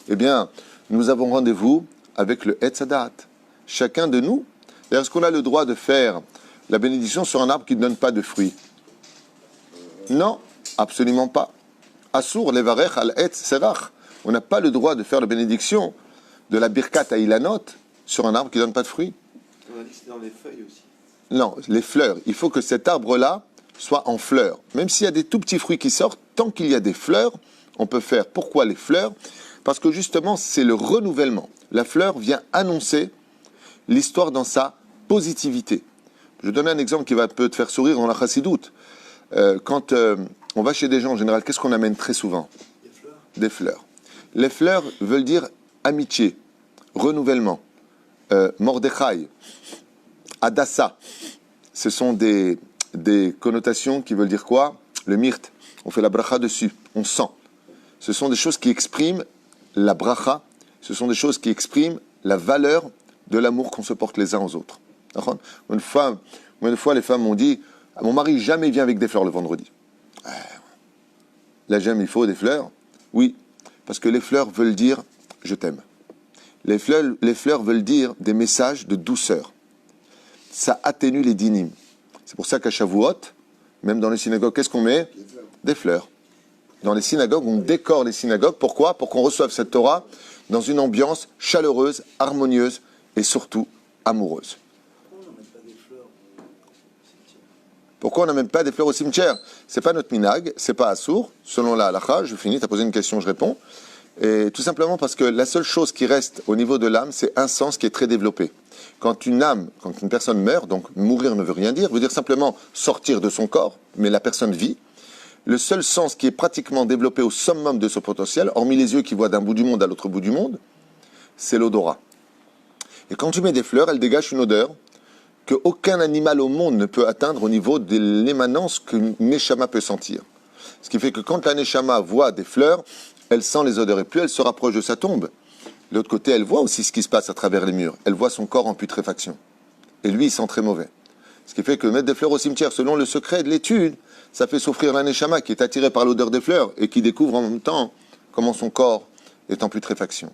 eh bien, nous avons rendez-vous avec le Etz Hadat. Chacun de nous, est-ce qu'on a le droit de faire la bénédiction sur un arbre qui ne donne pas de fruits? Non, absolument pas. Assour levarech al etz serach. On n'a pas le droit de faire la bénédiction de la birkat à Ilanot sur un arbre qui ne donne pas de fruits. On a dit que c'est dans les feuilles aussi. Non, les fleurs. Il faut que cet arbre-là soit en fleurs. Même s'il y a des tout petits fruits qui sortent, tant qu'il y a des fleurs, on peut faire. Pourquoi les fleurs? Parce que justement, c'est le renouvellement. La fleur vient annoncer l'histoire dans sa positivité. Je vais donner un exemple qui va peut te faire sourire dans la chassidoute. Quand on va chez des gens, en général, qu'est-ce qu'on amène très souvent? Des fleurs. Les fleurs veulent dire amitié, renouvellement, Mordechai, Adassa. Ce sont des connotations qui veulent dire quoi? Le myrte, on fait la bracha dessus, on sent. Ce sont des choses qui expriment la bracha, ce sont des choses qui expriment la valeur de l'amour qu'on se porte les uns aux autres. Une fois, les femmes m'ont dit, mon mari jamais vient avec des fleurs le vendredi. Là, j'aime, il faut des fleurs. Oui, parce que les fleurs veulent dire je t'aime. Les fleurs veulent dire des messages de douceur. Ça atténue les dynimes. C'est pour ça qu'à Shavuot, même dans les synagogues, qu'est-ce qu'on met? Des fleurs. Dans les synagogues, on décore les synagogues. Pourquoi? Pour qu'on reçoive cette Torah dans une ambiance chaleureuse, harmonieuse et surtout amoureuse. Pourquoi on n'amène pas des fleurs au cimetière? C'est pas notre minag, c'est pas assour. Selon la halakha, je finis, tu as posé une question, je réponds. Et tout simplement parce que la seule chose qui reste au niveau de l'âme, c'est un sens qui est très développé. Quand une personne meurt, donc mourir ne veut rien dire, veut dire simplement sortir de son corps, mais la personne vit. Le seul sens qui est pratiquement développé au summum de ce potentiel, hormis les yeux qui voient d'un bout du monde à l'autre bout du monde, c'est l'odorat. Et quand tu mets des fleurs, elles dégagent une odeur qu'aucun animal au monde ne peut atteindre au niveau de l'émanence qu'une Neshama peut sentir. Ce qui fait que quand la Neshama voit des fleurs, elle sent les odeurs et plus elle se rapproche de sa tombe. De l'autre côté, elle voit aussi ce qui se passe à travers les murs. Elle voit son corps en putréfaction. Et lui, il sent très mauvais. Ce qui fait que mettre des fleurs au cimetière, selon le secret de l'étude, ça fait souffrir la Neshama qui est attirée par l'odeur des fleurs et qui découvre en même temps comment son corps est en putréfaction.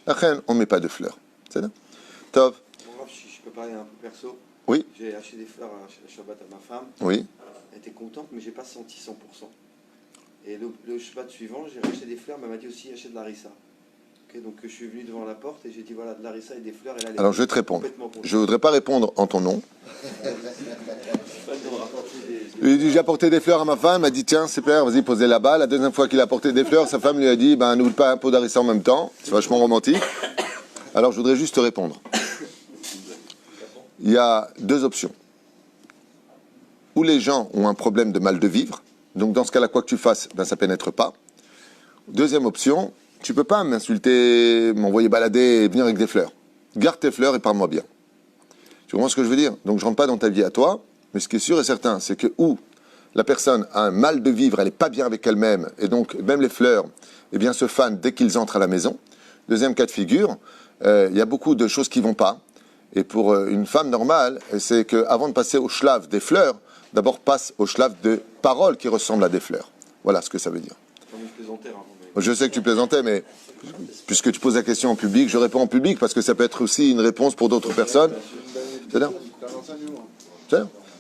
La reine, on ne met pas de fleurs. C'est ça? Tov. Bon, Rav, si je peux parler un peu perso. Oui. J'ai acheté des fleurs à Shabbat à ma femme. Oui. Elle était contente, mais j'ai pas senti 100%. Et le Shabbat suivant, j'ai racheté des fleurs, mais elle m'a dit aussi achète de l'arissa. Okay, donc je suis venu devant la porte et j'ai dit voilà, de l'arissa et des fleurs. Et là, Alors je vais te répondre. Je ne voudrais pas répondre en ton nom. J'ai apporté des fleurs à ma femme, elle m'a dit tiens, c'est père, vas-y, posez là-bas. La deuxième fois qu'il a apporté des fleurs, sa femme lui a dit n'oublie pas un pot d'harissa en même temps. C'est vachement romantique. Alors je voudrais juste te répondre. Il y a deux options. Ou les gens ont un problème de mal de vivre, donc dans ce cas-là, quoi que tu fasses, ça pénètre pas. Deuxième option, tu peux pas m'insulter, m'envoyer balader et venir avec des fleurs. Garde tes fleurs et parle-moi bien. Tu comprends ce que je veux dire? Donc je rentre pas dans ta vie à toi, mais ce qui est sûr et certain, c'est que où la personne a un mal de vivre, elle n'est pas bien avec elle-même, et donc même les fleurs, se fanent dès qu'ils entrent à la maison. Deuxième cas de figure, il y a beaucoup de choses qui vont pas. Et pour une femme normale, c'est qu'avant de passer au shlav des fleurs, d'abord passe au shlav de paroles qui ressemblent à des fleurs. Voilà ce que ça veut dire. Je sais que tu plaisantais, mais puisque tu poses la question en public, je réponds en public parce que ça peut être aussi une réponse pour d'autres personnes. C'est-à-dire.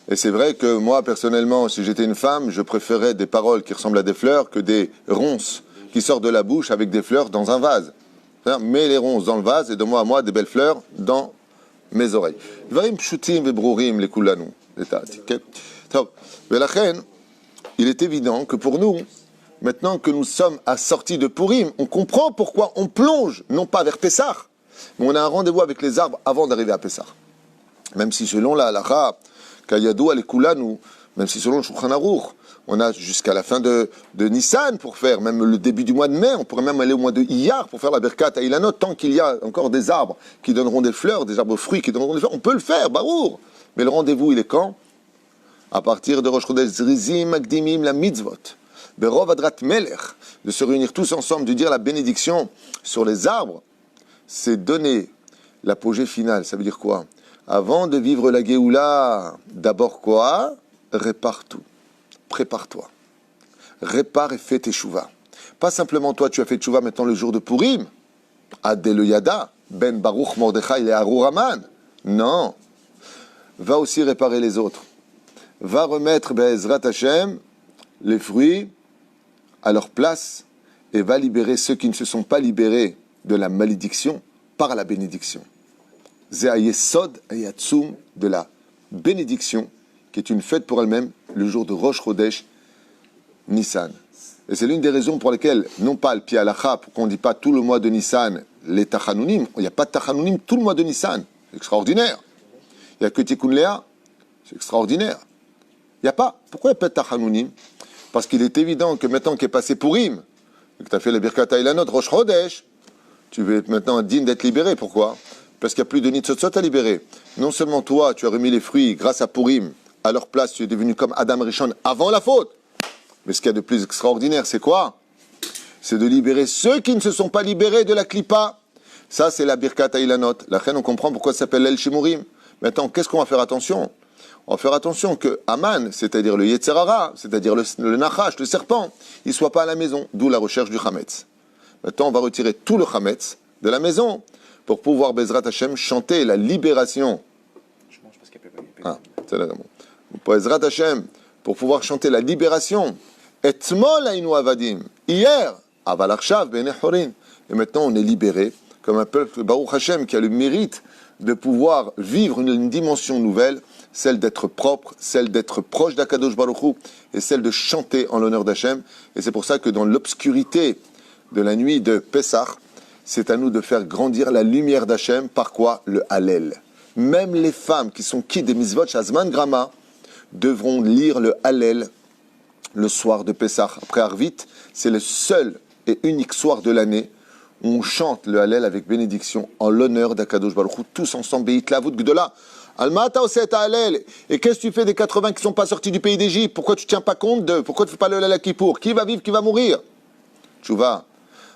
Et c'est vrai que moi, personnellement, si j'étais une femme, je préférais des paroles qui ressemblent à des fleurs que des ronces qui sortent de la bouche avec des fleurs dans un vase. C'est-à-dire, mets les ronces dans le vase et donne-moi à moi des belles fleurs dans mes oreilles. דברים פשוטים וברורים לכולנו, לדעתי, כן? טוב, ולכן, il est évident que pour nous, maintenant que nous sommes à sortie de Purim, on comprend pourquoi on plonge, non pas vers Pessah, mais on a un rendez-vous avec les arbres avant d'arriver à Pessah. Même si selon la halakha, Kayadou Alekulanu, même si selon le Shulchan Aruch, on a jusqu'à la fin de Nissan pour faire, même le début du mois de mai, on pourrait même aller au mois de Iyar pour faire la Birkat à Ilanot, tant qu'il y a encore des arbres qui donneront des fleurs, des arbres fruits qui donneront des fleurs, on peut le faire, barour. Mais le rendez-vous, il est quand? À partir de Rosh Chodesh Zrizim, Magdimim, la mitzvot, Berov Adrat Melech, de se réunir tous ensemble, de dire la bénédiction sur les arbres, c'est donner l'apogée finale. Ça veut dire quoi? Avant de vivre la Géoula, d'abord quoi? Répare tout. Prépare-toi. Répare et fais tes chouvas. Pas simplement toi, tu as fait tchouva maintenant le jour de Purim. Adel Yada, Ben Baruch Mordechai et Harur Haman. Non. Va aussi réparer les autres. Va remettre Be'ezrat Hashem les fruits à leur place et va libérer ceux qui ne se sont pas libérés de la malédiction par la bénédiction. Ze'ayesod ayatsum de la bénédiction qui est une fête pour elle-même le jour de Rosh Chodesh Nissan. Et c'est l'une des raisons pour lesquelles, non pas le pied halacha, pour qu'on ne dit pas tout le mois de Nissan, les Tachanounim, il n'y a pas de Tachanounim tout le mois de Nissan, c'est extraordinaire. Il n'y a que Tikkun Léa, c'est extraordinaire. Il n'y a pas. Pourquoi il n'y a pas de Tachanounim? Parce qu'il est évident que maintenant qu'est passé Purim, et que tu as fait le Birkat Ilanot, Rosh Chodesh, tu veux être maintenant digne d'être libéré. Pourquoi? Parce qu'il n'y a plus de Nitzotzot à libérer. Non seulement toi, tu as remis les fruits grâce à Purim, à leur place, tu es devenu comme Adam Rishon avant la faute. Mais ce qu'il y a de plus extraordinaire, c'est quoi? C'est de libérer ceux qui ne se sont pas libérés de la Klippa. Ça, c'est la Birkat Ilanot. La reine, on comprend pourquoi ça s'appelle l'El Shimurim. Maintenant, qu'est-ce qu'on va faire attention? On va faire attention que Aman, c'est-à-dire le Yetzerara, c'est-à-dire le Nachash, le serpent, il ne soit pas à la maison, d'où la recherche du Chametz. Maintenant, on va retirer tout le Chametz de la maison pour pouvoir, Bezrat Hashem, chanter la libération. Je mange parce qu'il n'y a pas. C'est là, pour Bezrat Hashem, pour pouvoir chanter la libération. Etmol aynu avadim. Hier, aval arshav b'nei chorin. Et maintenant, on est libéré, comme un peuple, Baruch Hashem, qui a le mérite de pouvoir vivre une dimension nouvelle, celle d'être propre, celle d'être proche d'Akadosh Baruch Hu, et celle de chanter en l'honneur d'Hachem. Et c'est pour ça que dans l'obscurité de la nuit de Pessah, c'est à nous de faire grandir la lumière d'Hachem. Par quoi? Le Hallel. Même les femmes qui sont quittes des mitzvot Shazman Grama devront lire le Hallel le soir de Pessah. Après Arvit, c'est le seul et unique soir de l'année où on chante le Hallel avec bénédiction en l'honneur d'Akadosh Baruch Hu, tous ensemble, Beit Lavut Gdola. Alma ta'oset ha'alel. Et qu'est-ce que tu fais des 80 qui ne sont pas sortis du pays d'Égypte? Pourquoi tu ne tiens pas compte d'eux? Pourquoi tu ne fais pas le Lala Kippour? Qui va vivre, qui va mourir? Tchouva.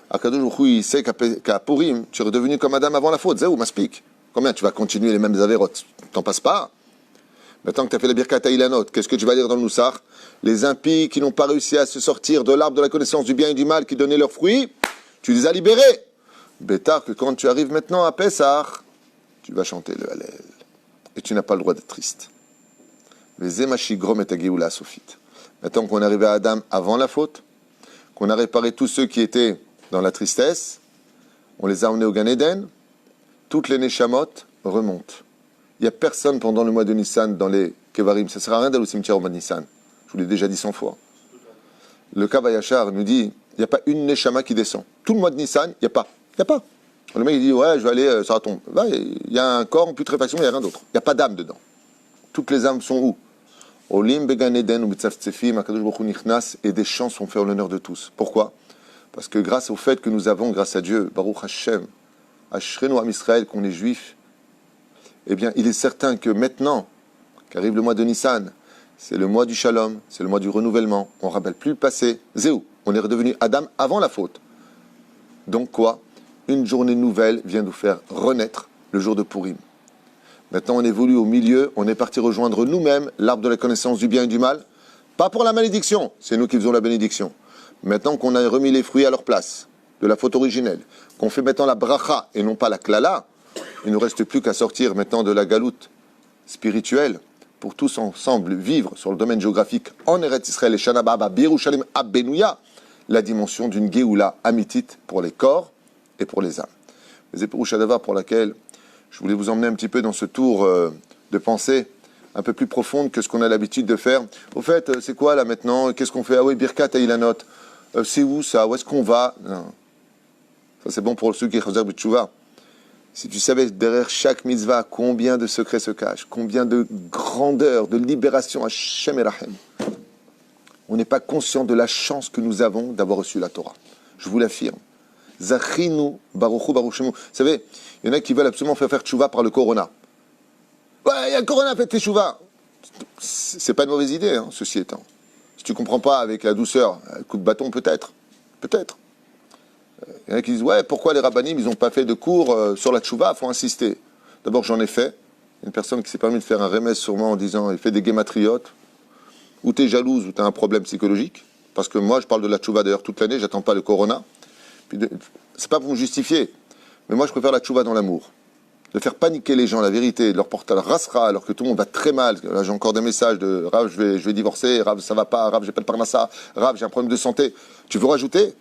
Akadosh Baruch Hu, il sait qu'à Purim, tu es redevenu comme Adam avant la faute. Zéou, m'explique. Combien tu vas continuer les mêmes avérotes? T'en passes pas? Maintenant que tu as fait la Birkat Ilanot, qu'est-ce que tu vas dire dans le Noussar? Les impies qui n'ont pas réussi à se sortir de l'arbre de la connaissance du bien et du mal qui donnait leurs fruits, tu les as libérés. Bétard que quand tu arrives maintenant à Pessah, tu vas chanter le Hallel. Et tu n'as pas le droit d'être triste. Les Emashigrom et Agéoula Sophite. Maintenant qu'on est arrivé à Adam avant la faute, qu'on a réparé tous ceux qui étaient dans la tristesse, on les a emmenés au Gan Eden, toutes les Neshamot remontent. Il n'y a personne pendant le mois de Nissan dans les Kevarim. Ça ne sert à rien d'aller au cimetière au mois de Nissan. Je vous l'ai déjà dit 100 fois. Le Kavayachar nous dit, il n'y a pas une Neshama qui descend. Tout le mois de Nissan, il n'y a pas. Il n'y a pas. Le mec il dit, ouais, je vais aller, ça tombe. Il y a un corps en putréfaction, il n'y a rien d'autre. Il n'y a pas d'âme dedans. Toutes les âmes sont où? Olim Began Eden ou B'tzaftzefim, Akadosh Baruch Hu Nichnas, et des chants sont faits en l'honneur de tous. Pourquoi? Parce que grâce au fait que nous avons, grâce à Dieu, Baruch Hashem, Ashrenu Am Israël, qu'on est juifs, eh bien, il est certain que maintenant, qu'arrive le mois de Nissan, c'est le mois du Shalom, c'est le mois du renouvellement, on ne rappelle plus le passé, Zéou, on est redevenu Adam avant la faute. Donc quoi? Une journée nouvelle vient nous faire renaître le jour de Purim. Maintenant, on évolue au milieu, on est parti rejoindre nous-mêmes l'arbre de la connaissance du bien et du mal, pas pour la malédiction, c'est nous qui faisons la bénédiction. Maintenant qu'on a remis les fruits à leur place, de la faute originelle, qu'on fait maintenant la bracha et non pas la klala, il ne nous reste plus qu'à sortir maintenant de la galoute spirituelle pour tous ensemble vivre sur le domaine géographique en Eretz Israël et Shana Baba Birushalim Abbenouya, la dimension d'une Géoula amitite pour les corps et pour les âmes. C'est pour Shadava pour laquelle je voulais vous emmener un petit peu dans ce tour de pensée un peu plus profonde que ce qu'on a l'habitude de faire. Au fait, c'est quoi là maintenant? Qu'est-ce qu'on fait? Ah oui, Birkat Ilanot. C'est où ça? Où est-ce qu'on va? Non. Ça c'est bon pour ceux qui Chazer B'Tchouva. Si tu savais derrière chaque mitzvah combien de secrets se cachent, combien de grandeur, de libération à Shem et Rachem, on n'est pas conscient de la chance que nous avons d'avoir reçu la Torah. Je vous l'affirme. Zachinu Baruchu Baruchemu. Vous savez, il y en a qui veulent absolument faire tchouva par le corona. Ouais, il y a le corona, faites tchouva. C'est pas une mauvaise idée, hein, ceci étant. Si tu comprends pas avec la douceur, un coup de bâton peut-être. Peut-être. Il y en a qui disent, ouais, pourquoi les rabbanim, ils n'ont pas fait de cours sur la tchouva, il faut insister. D'abord, j'en ai fait. Une personne qui s'est permis de faire un remède sur moi en disant, il fait des guématriotes, ou tu es jalouse, ou tu as un problème psychologique. Parce que moi, je parle de la tchouva d'ailleurs toute l'année, j'attends pas le corona. C'est pas pour me justifier, mais moi, je préfère la tchouva dans l'amour. De faire paniquer les gens, la vérité, de leur porter le rasra, alors que tout le monde va très mal. Là, j'ai encore des messages de Rav, je vais divorcer, Rav, ça va pas, Rav, j'ai pas de parnassa, Rav, j'ai un problème de santé. Tu veux rajouter?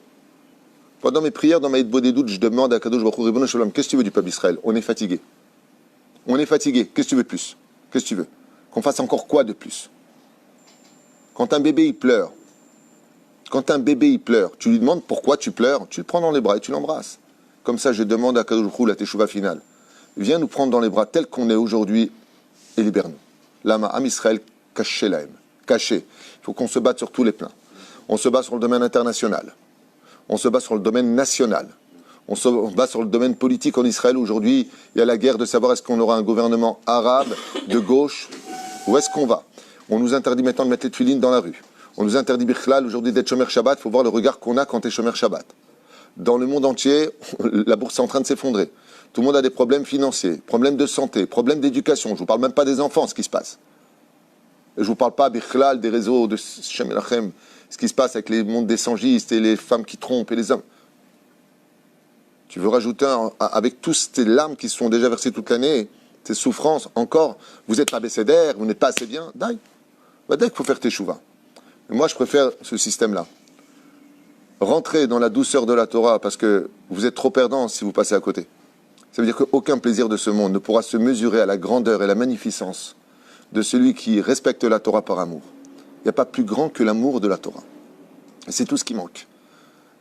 Pendant mes prières, dans ma hitbo des doutes, je demande à Kadosh Baruch Hu, Ribono Shalom, qu'est-ce que tu veux du peuple d'Israël? On est fatigué. On est fatigué. Qu'est-ce que tu veux de plus? Qu'est-ce que tu veux? Qu'on fasse encore quoi de plus? Quand un bébé, il pleure, tu lui demandes pourquoi tu pleures, tu le prends dans les bras et tu l'embrasses. Comme ça, je demande à Kadosh Baruch Hu la teshuva finale. Viens nous prendre dans les bras tel qu'on est aujourd'hui et libère-nous. Lama Am Israël, caché l'aim. Caché. Il faut qu'on se batte sur tous les plans. On se bat sur le domaine international. On se bat sur le domaine national. On se bat sur le domaine politique en Israël. Aujourd'hui, il y a la guerre de savoir est-ce qu'on aura un gouvernement arabe, de gauche, où est-ce qu'on va. On nous interdit maintenant de mettre les tuilines dans la rue. On nous interdit Birklal aujourd'hui d'être Shomer Shabbat. Il faut voir le regard qu'on a quand tu es Shomer Shabbat. Dans le monde entier, la bourse est en train de s'effondrer. Tout le monde a des problèmes financiers, problèmes de santé, problèmes d'éducation. Je ne vous parle même pas des enfants, ce qui se passe. Et je ne vous parle pas, Birklal, des réseaux de Shem Elachem, ce qui se passe avec les mondes des sangistes et les femmes qui trompent et les hommes. Tu veux rajouter, avec toutes ces larmes qui se sont déjà versées toute l'année, ces souffrances, encore, vous n'êtes pas bécédaire, vous n'êtes pas assez bien, dès qu'il faut faire teshuva. Mais moi, je préfère ce système-là. Rentrez dans la douceur de la Torah, parce que vous êtes trop perdant si vous passez à côté. Ça veut dire qu'aucun plaisir de ce monde ne pourra se mesurer à la grandeur et la magnificence de celui qui respecte la Torah par amour. Il n'y a pas plus grand que l'amour de la Torah. Et c'est tout ce qui manque.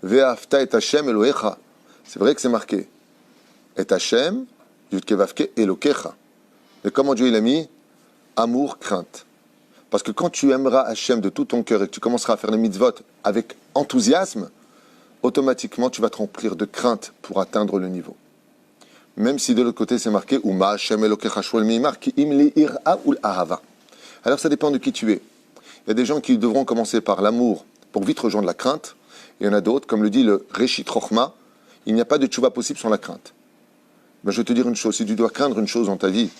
Ve'afta et Hashem Elohecha. C'est vrai que c'est marqué. Et Hashem, Yudke Vavke Elokecha. Et comment Dieu il a mis? Amour, crainte. Parce que quand tu aimeras Hashem de tout ton cœur et que tu commenceras à faire les mitzvot avec enthousiasme, automatiquement tu vas te remplir de crainte pour atteindre le niveau. Même si de l'autre côté c'est marqué Uma Hashem Elokecha Shmuel Mimar Ki Im Li Ira ou l'Ahava. Alors ça dépend de qui tu es. Il y a des gens qui devront commencer par l'amour pour vite rejoindre la crainte. Il y en a d'autres, comme le dit le Reshit Rochma, il n'y a pas de tchouva possible sans la crainte. Ben, je vais te dire une chose, si tu dois craindre une chose dans ta vie,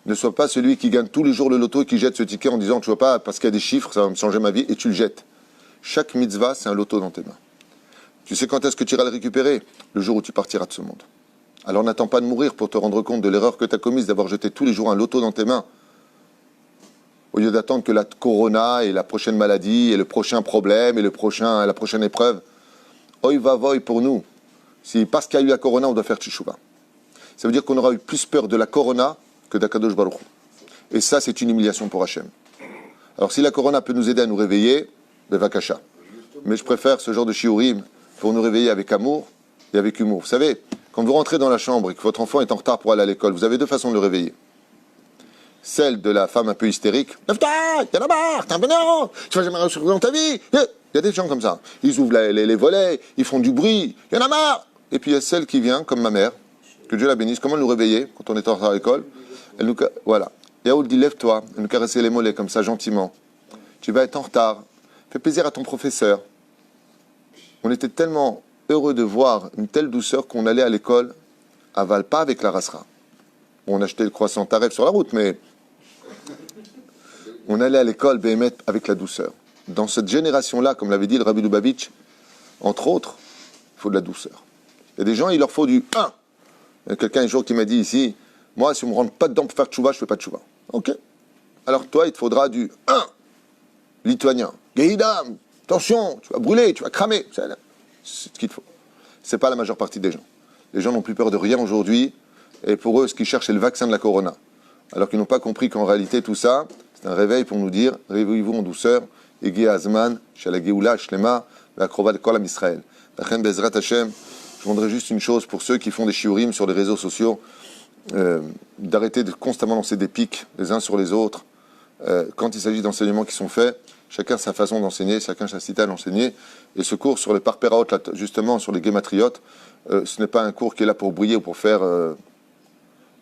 ne sois pas celui qui gagne tous les jours le loto et qui jette ce ticket en disant tu vois pas, parce qu'il y a des chiffres, ça va me changer ma vie, et tu le jettes. Chaque mitzvah, c'est un loto dans tes mains. Tu sais quand est-ce que tu iras le récupérer? Le jour où tu partiras de ce monde. Alors n'attends pas de mourir pour te rendre compte de l'erreur que tu as commise d'avoir jeté tous les jours un loto dans tes mains. Au lieu d'attendre que la corona et la prochaine maladie et le prochain problème et la prochaine épreuve, oi va voy pour nous. Si parce qu'il y a eu la corona, on doit faire tchouva. Ça veut dire qu'on aura eu plus peur de la corona que d'Akadosh Baruch Hu. Et ça, c'est une humiliation pour Hachem. Alors si la corona peut nous aider à nous réveiller, Bevakasha. Mais je préfère ce genre de shiurim pour nous réveiller avec amour et avec humour. Vous savez, quand vous rentrez dans la chambre et que votre enfant est en retard pour aller à l'école, vous avez deux façons de le réveiller. Celle de la femme un peu hystérique. Lève-toi, t'es là-bas, t'es un bonheur, tu vas jamais réussir dans ta vie. Il y a des gens comme ça. Ils ouvrent les volets, ils font du bruit, il y en a marre. Et puis il y a celle qui vient, comme ma mère, que Dieu la bénisse. Comment elle nous réveillait quand on était en retard à l'école? Elle nous, voilà. Yaoul dit lève-toi, elle nous caressait les mollets comme ça, gentiment. Tu vas être en retard. Fais plaisir à ton professeur. On était tellement heureux de voir une telle douceur qu'on allait à l'école à Val, pas avec la rasra. On achetait le croissant taref sur la route, mais on allait à l'école Béhémet avec la douceur. Dans cette génération-là, comme l'avait dit le Rabbi Lubavitch, entre autres, il faut de la douceur. Il y a des gens, il leur faut du 1. Il y a quelqu'un un jour qui m'a dit ici, moi, si on ne me rentre pas dedans pour faire tchouva, je ne fais pas de tchouva. Ok. Alors toi, il te faudra du 1. Lituanien. Gaïdam, attention, tu vas brûler, tu vas cramer. C'est ce qu'il te faut. Ce n'est pas la majeure partie des gens. Les gens n'ont plus peur de rien aujourd'hui. Et pour eux, ce qu'ils cherchent, c'est le vaccin de la corona. Alors qu'ils n'ont pas compris qu'en réalité, tout ça, c'est un réveil pour nous dire, réveillez-vous en douceur, Egi Azman, Shala Geoula, Shlema, Akrova de Kolam Israël. Lachen Bezrat Hashem, je demanderais juste une chose pour ceux qui font des shiurim sur les réseaux sociaux, d'arrêter de constamment lancer des pics les uns sur les autres. Quand il s'agit d'enseignements qui sont faits, chacun sa façon d'enseigner, chacun sa cité à l'enseigner. Et ce cours sur les parpéraot, justement sur les guématriotes, ce n'est pas un cours qui est là pour briller ou pour faire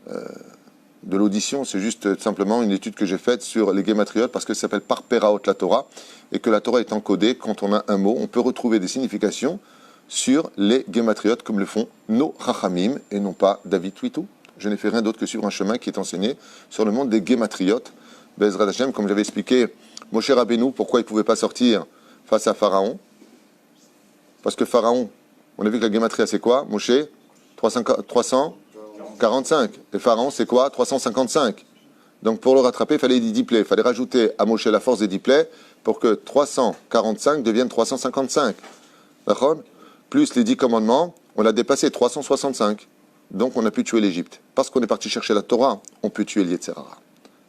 de l'audition, c'est juste simplement une étude que j'ai faite sur les guématriotes parce que ça s'appelle parpéraot la Torah et que la Torah est encodée, quand on a un mot, on peut retrouver des significations sur les guématriotes comme le font nos chachamim et non pas David Twitou. Je n'ai fait rien d'autre que suivre un chemin qui est enseigné sur le monde des guématriotes. Bezrat Hashem, comme j'avais expliqué, Moshe Rabbeinu, pourquoi il ne pouvait pas sortir face à Pharaon? Parce que Pharaon, on a vu que la guématria c'est quoi? Moshe 345. Et Pharaon c'est quoi? 355. Donc pour le rattraper, il fallait des diplés. Il fallait rajouter à Moshe la force des diplés pour que 345 devienne 355. D'accord? Plus les 10 commandements, on a dépassé 365. Donc on a pu tuer l'Égypte. Parce qu'on est parti chercher la Torah, on peut tuer l'Yetzerara.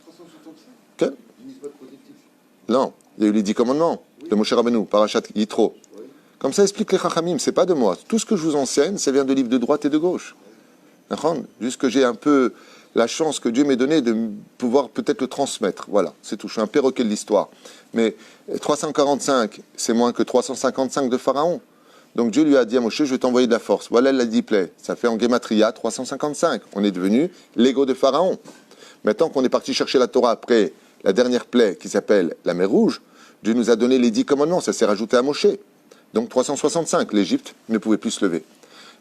365 Ok? protectif. Non, il y a eu les 10 commandements de Moshe Rabbeinu, Parashat Yitro. Comme ça explique les Chachamim, c'est pas de moi. Tout ce que je vous enseigne, ça vient de livres de droite et de gauche. Juste que j'ai un peu la chance que Dieu m'ait donnée de pouvoir peut-être le transmettre. Voilà, c'est tout. Je suis un perroquet de l'histoire. Mais 345, c'est moins que 355 de Pharaon. Donc Dieu lui a dit à Moshe, je vais t'envoyer de la force. Voilà la diplé. Ça fait en Gematria 355. On est devenu l'ego de Pharaon. Maintenant qu'on est parti chercher la Torah après la dernière plaie qui s'appelle la mer Rouge, Dieu nous a donné les 10 commandements. Ça s'est rajouté à Moshe. Donc 365, l'Égypte ne pouvait plus se lever.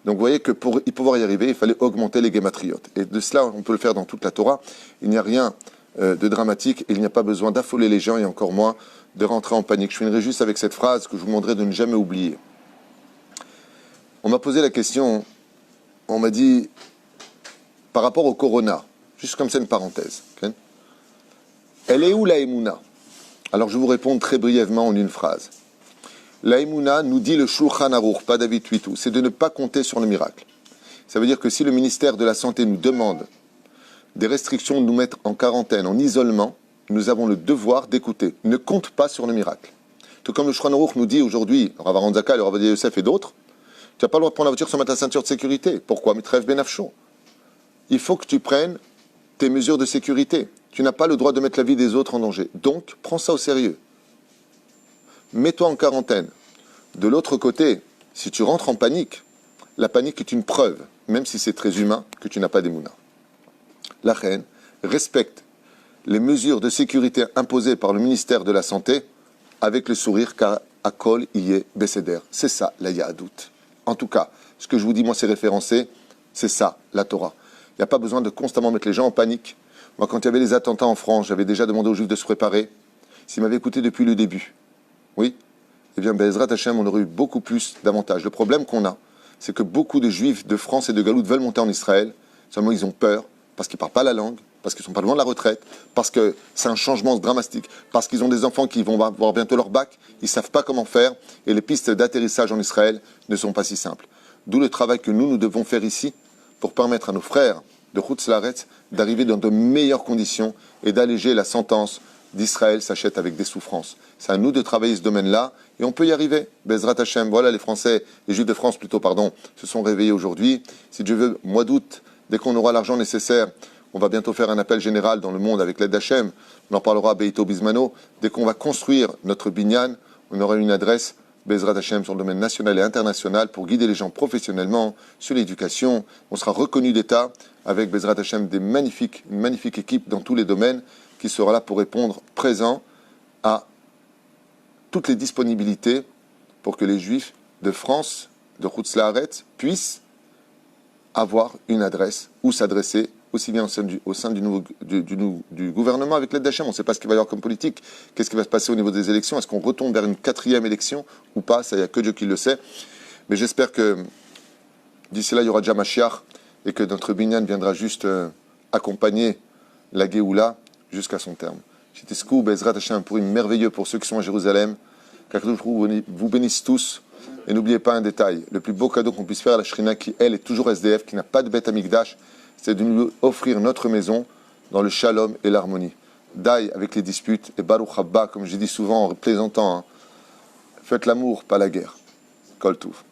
Donc vous voyez que pour y pouvoir y arriver, il fallait augmenter les guématriotes. Et de cela, on peut le faire dans toute la Torah. Il n'y a rien de dramatique et il n'y a pas besoin d'affoler les gens et encore moins de rentrer en panique. Je finirai juste avec cette phrase que je vous demanderai de ne jamais oublier. On m'a posé la question, on m'a dit, par rapport au corona, juste comme ça une parenthèse, okay? Elle est où la Emouna? Alors je vais vous répondre très brièvement en une phrase. La Emouna, nous dit le Shulchan Aruch, pas David Twitou, c'est de ne pas compter sur le miracle. Ça veut dire que si le ministère de la Santé nous demande des restrictions de nous mettre en quarantaine, en isolement, nous avons le devoir d'écouter. Ne compte pas sur le miracle. Tout comme le Shulchan Aruch nous dit aujourd'hui, le Rav Aharon Zaka, le Rav Ovadia Yosef et d'autres, tu n'as pas le droit de prendre la voiture sans mettre la ceinture de sécurité. Pourquoi? Mitref benafsho. Il faut que tu prennes tes mesures de sécurité. Tu n'as pas le droit de mettre la vie des autres en danger. Donc, prends ça au sérieux. Mets-toi en quarantaine. De l'autre côté, si tu rentres en panique, la panique est une preuve. même si c'est très humain, que tu n'as pas d'émouna. La reine respecte les mesures de sécurité imposées par le ministère de la Santé avec le sourire, car Akol y est Besséder. C'est ça, la Yahadout. En tout cas, ce que je vous dis, moi, c'est référencé, c'est ça, la Torah. Il n'y a pas besoin de constamment mettre les gens en panique. Moi, quand il y avait les attentats en France, j'avais déjà demandé aux Juifs de se préparer. S'ils m'avaient écouté depuis le début, oui, eh bien, Bezrat Hashem, on aurait eu beaucoup plus d'avantages. Le problème qu'on a, c'est que beaucoup de Juifs de France et de Galoute veulent monter en Israël, seulement ils ont peur, parce qu'ils ne parlent pas la langue, parce qu'ils ne sont pas loin de la retraite, parce que c'est un changement dramatique, parce qu'ils ont des enfants qui vont avoir bientôt leur bac, ils ne savent pas comment faire, et les pistes d'atterrissage en Israël ne sont pas si simples. D'où le travail que nous devons faire ici, pour permettre à nos frères de Chutz Laaretz d'arriver dans de meilleures conditions et d'alléger la sentence d'Israël s'achète avec des souffrances. C'est à nous de travailler ce domaine-là, et on peut y arriver. Bezrat Hashem, voilà, les Français, les Juifs de France plutôt, pardon, se sont réveillés aujourd'hui. Si Dieu veut, mois d'août, dès qu'on aura l'argent nécessaire, on va bientôt faire un appel général dans le monde avec l'aide d'Hachem. On en parlera à Beito Bismano. Dès qu'on va construire notre binyan, on aura une adresse Bezrat Hashem sur le domaine national et international pour guider les gens professionnellement sur l'éducation. On sera reconnu d'État avec Bezrat Hashem une magnifique équipe dans tous les domaines qui sera là pour répondre présent à toutes les disponibilités pour que les Juifs de France, de Chutz Laaretz, puissent avoir une adresse où s'adresser, aussi bien au sein du gouvernement avec l'aide d'Hachem. On ne sait pas ce qu'il va y avoir comme politique. Qu'est-ce qui va se passer au niveau des élections? Est-ce qu'on retombe vers une 4e élection ou pas? Ça, il n'y a que Dieu qui le sait. Mais j'espère que d'ici là, il y aura déjà Mashiach et que notre binyan viendra juste accompagner la Géoula jusqu'à son terme. Chiteskou, Bezrat Hashem, pour une merveilleux pour ceux qui sont à Jérusalem. Qu'Akadosh vous bénisse tous. Et n'oubliez pas un détail. Le plus beau cadeau qu'on puisse faire à la Shrina, qui elle est toujours SDF, qui n'a pas de Beth Amikdash, c'est de nous offrir notre maison dans le shalom et l'harmonie. Daï avec les disputes et Baruch Haba, comme je dis souvent en plaisantant, hein. Faites l'amour, pas la guerre. Kol Touv.